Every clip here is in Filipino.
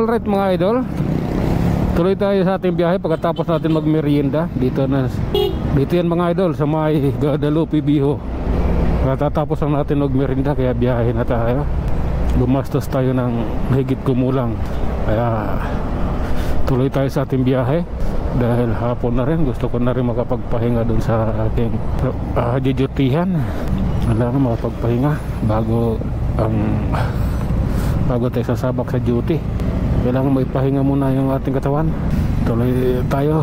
Alright mga idol, tuloy tayo sa ating biyahe pagkatapos natin magmerienda. Dito yan mga idol, sa may Guadalupe Viejo. Natatapos lang natin magmerienda kaya biyahe na tayo. Gumastos tayo ng higit kumulang, kaya tuloy tayo sa ating biyahe. Dahil hapon na rin, gusto ko na rin makapagpahinga dun sa ating jujutihan. Kailangan makapagpahinga bago tayo sasabak sa duty. Kailangan may pahinga muna yung ating katawan. Tuloy tayo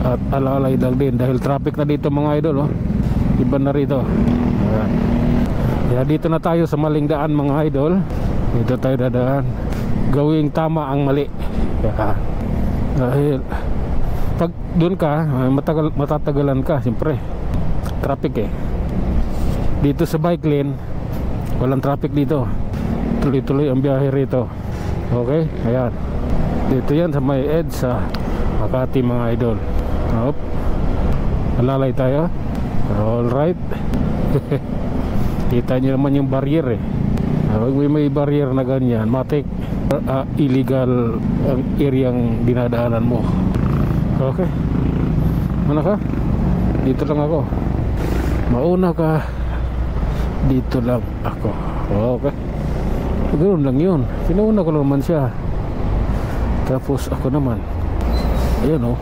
at alalay lang din dahil traffic na dito mga idol, oh. Iba na rito. Kaya dito na tayo sa maling daan mga idol. Dito tayo dadaan. Gawing tama ang mali. Kaya dahil pag doon ka, matatagalan ka siyempre. Traffic eh. Dito sa bike lane walang traffic dito. Tuloy-tuloy ang biyahe rito. Okay, ayan. Dito yan sa may edge sa Makati mga idol. Hop. Alalay tayo. Alright. Kita nyo naman yung barrier eh. May barrier na ganyan, matik illegal ang areang dinadaanan mo. Okay. Mana ka? Dito lang ako. Mauna ka. Dito lang ako. Okay. Ganoon lang yun. Pinauna ko naman siya. Tapos ako naman. Ayan, oh.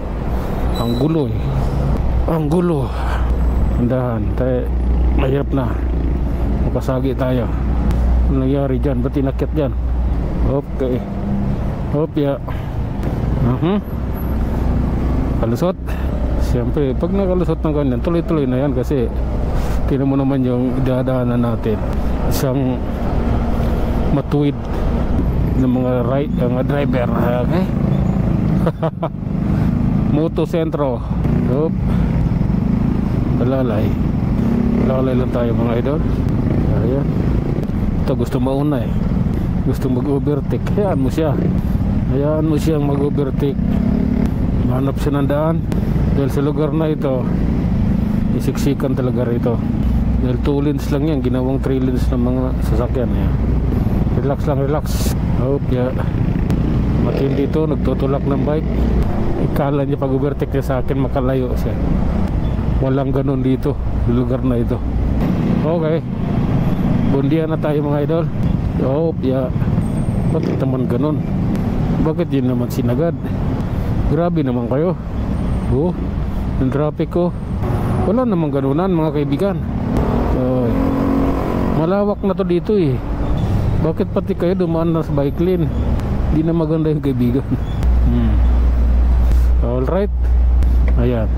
Ang gulo eh. Ang gulo. Andahan. Mahirap na. Makasagi tayo. Ano nangyari dyan? Ba't inakyat dyan? Okay. Hop ya. Kalusot. Siyempre pag nakalusot ng ganyan, tuloy-tuloy na yan kasi tingnan mo naman yung dadaanan natin. Isang matuwid ng mga driver. Okay. Moto Sentro. Hop. Alalay lang tayo mga idol. Ayan. Ito gusto mauna eh. Gusto mag-overtake. Hayaan mo siyang mag-overtake. Hanap siya ng daan. Dahil sa lugar na ito, isiksikan talaga rito. Dahil 2 lanes lang yan, ginawang 3 lanes ng mga sasakyan. Relax lang, relax. Hope ya. Matindi ito, nagtutulak ng bike. Ikala niya pag overtake niya sa akin, makalayo siya. Walang ganun dito, lugar na ito. Okay. Bundian na tayo mga idol. Hope ya. Bakit naman ganun? Bakit yun naman sinagad? Grabe naman kayo. Oh, yung traffic ko. Wala namang ganunan mga kaibigan. Malawak na to dito eh. Bakit pati kayo dumaan na sa bike lane? Hindi na maganda yung kaibigan. Alright. Ayan.